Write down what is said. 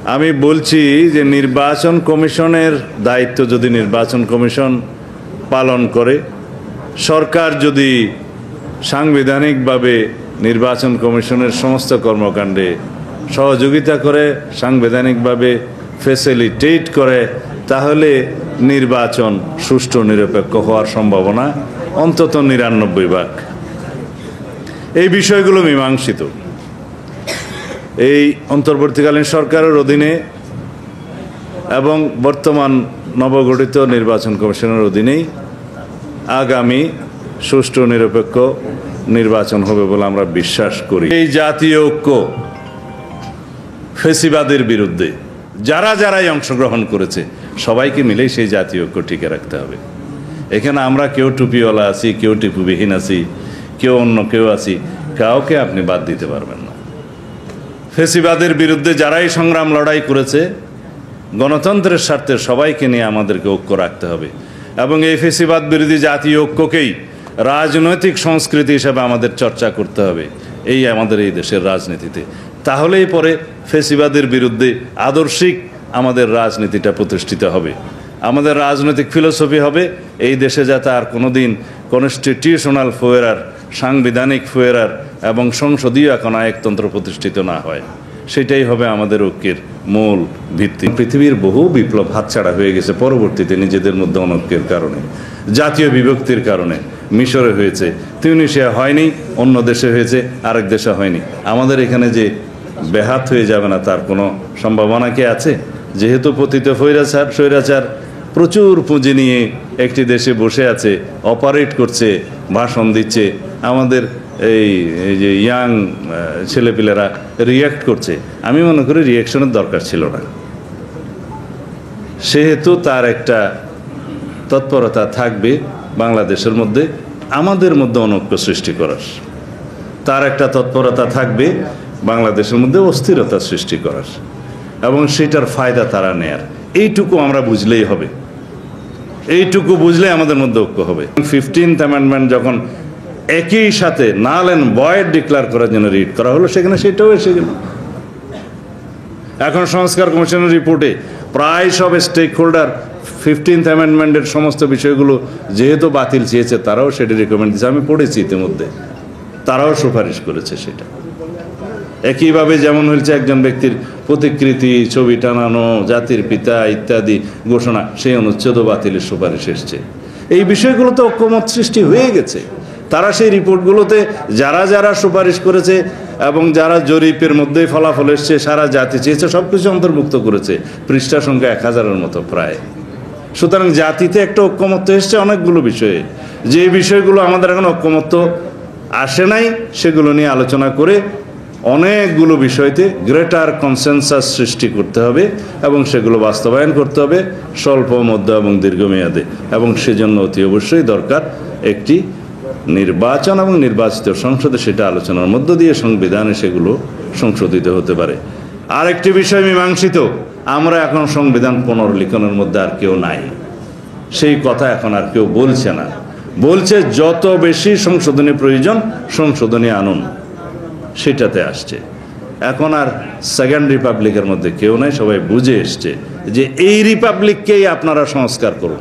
আমি বলছি যে নির্বাচন কমিশনের দায়িত্ব যদি নির্বাচন কমিশন পালন করে, সরকার যদি সাংবিধানিকভাবে নির্বাচন কমিশনের সমস্ত কর্মকাণ্ডে সহযোগিতা করে, সাংবিধানিকভাবে ফ্যাসিলিটেট করে, তাহলে নির্বাচন সুষ্ঠু নিরপেক্ষ হওয়ার সম্ভাবনা অন্তত ৯৯%। এই বিষয়গুলো মীমাংসিত এই অন্তর্বর্তীকালীন সরকারের অধীনে এবং বর্তমান নবগঠিত নির্বাচন কমিশনের অধীনেই আগামী সুষ্ঠু নিরপেক্ষ নির্বাচন হবে বলে আমরা বিশ্বাস করি। এই জাতীয় ঐক্য ফ্যাসিবাদের বিরুদ্ধে যারাই অংশগ্রহণ করেছে সবাইকে মিলেই সেই জাতীয় ঐক্য টিকে রাখতে হবে। এখানে আমরা কেউ টুপিওয়ালা আছি, কেউ টিপুবিহীন আছি, কেউ অন্য কেউ আছি, কাউকে আপনি বাদ দিতে পারবেন না। ফ্যাসিবাদের বিরুদ্ধে যারাই সংগ্রাম লড়াই করেছে, গণতন্ত্রের স্বার্থে সবাইকে নিয়ে আমাদেরকে ঐক্য রাখতে হবে এবং এই ফ্যাসিবাদ বিরোধী জাতীয় ঐক্যকেই রাজনৈতিক সংস্কৃতি হিসেবে আমাদের চর্চা করতে হবে এই আমাদের এই দেশের রাজনীতিতে। তাহলেই পরে ফ্যাসিবাদের বিরুদ্ধে আদর্শিক আমাদের রাজনীতিটা প্রতিষ্ঠিত হবে। আমাদের রাজনৈতিক ফিলোসফি হবে এই দেশে যাতে আর কোনোদিন কনস্টিটিউশনাল ফোয়ারার, সাংবিধানিক ফোয়ারার এবং সংসদীয় এখন একতন্ত্র প্রতিষ্ঠিত না হয়। সেটাই হবে আমাদের ঐক্যের মূল ভিত্তি। পৃথিবীর বহু বিপ্লব হাতছাড়া হয়ে গেছে পরবর্তীতে নিজেদের মধ্যে অনৈক্যের কারণে, জাতীয় বিভক্তির কারণে। মিশরে হয়েছে, তিউনিসিয়া হয়নি, অন্য দেশে হয়েছে, আরেক দেশে হয়নি। আমাদের এখানে যে ব্যাহত হয়ে যাবে না তার কোনো সম্ভাবনা কি আছে? যেহেতু পতিত স্বৈরাচার প্রচুর পুঁজি নিয়ে একটি দেশে বসে আছে, অপারেট করছে, ভাষণ দিচ্ছে, আমাদের এই যে ইয়াং ছেলেপিলেরা রিয়্যাক্ট করছে। আমি মনে করি রিয়াকশনের দরকার ছিল না। সেহেতু তার একটা তৎপরতা থাকবে বাংলাদেশের মধ্যে আমাদের মধ্যে অনৈক্য সৃষ্টি করার, তার একটা তৎপরতা থাকবে বাংলাদেশের মধ্যে অস্থিরতা সৃষ্টি করার এবং সেটার ফায়দা তারা নেয়ার। এইটুকু আমরা বুঝলেই হবে, এইটুকু বুঝলে আমাদের মধ্যে ঐক্য হবে। 15th অ্যামেন্ডমেন্ট যখন একই সাথে নাল অ্যান্ড ভয়েড ডিক্লেয়ার করার জন্য রিট করা হলো, সেখানে সেটাও এসে গেল। এখন সংস্কার কমিশনের রিপোর্টে প্রায় সব স্টেক হোল্ডার 15th অ্যামেন্ডমেন্টের সমস্ত বিষয়গুলো যেহেতু বাতিল চেয়েছে, তারাও সেটা রেকমেন্ড দিয়েছে। আমি পড়েছি ইতিমধ্যে, তারাও সুপারিশ করেছে সেটা। একইভাবে যেমন হয়েছে একজন ব্যক্তির প্রতিকৃতি, ছবি টানানো, জাতির পিতা ইত্যাদি ঘোষণা, সেই অনুচ্ছেদও বাতিলের সুপারিশ এসছে। এই বিষয়গুলোতে ঐক্যমত সৃষ্টি হয়ে গেছে। তারা সেই রিপোর্টগুলোতে যারা সুপারিশ করেছে এবং যারা জরিপের মধ্যেই ফলাফল এসছে, সারা জাতি চেয়েছে, সব কিছু অন্তর্ভুক্ত করেছে। পৃষ্ঠা সংখ্যা 1000-এর মতো প্রায়। সুতরাং জাতিতে একটা ঐক্যমত্য এসছে অনেকগুলো বিষয়ে। যে বিষয়গুলো আমাদের এখন ঐক্যমত্য আসে নাই, সেগুলো নিয়ে আলোচনা করে অনেকগুলো বিষয়তে গ্রেটার কনসেনসাস সৃষ্টি করতে হবে এবং সেগুলো বাস্তবায়ন করতে হবে স্বল্প, মধ্য এবং দীর্ঘমেয়াদে। এবং সেজন্য অতি অবশ্যই দরকার একটি নির্বাচন এবং নির্বাচিত সংসদে সেটা আলোচনার মধ্য দিয়ে সংবিধানে সেগুলো সংশোধিত হতে পারে। আর একটি বিষয় মীমাংসিত, আমরা এখন সংবিধান পুনর্লিখনের মধ্যে আর কেউ নাই, সেই কথা এখন আর কেউ বলছে না। বলছে যত বেশি সংশোধনী প্রয়োজন সংশোধনী আনুন, সেটাতে আসছে। এখন আর সেকেন্ড রিপাবলিকের মধ্যে কেউ নাই, সবাই বুঝে এসছে যে এই রিপাবলিককেই আপনারা সংস্কার করুন।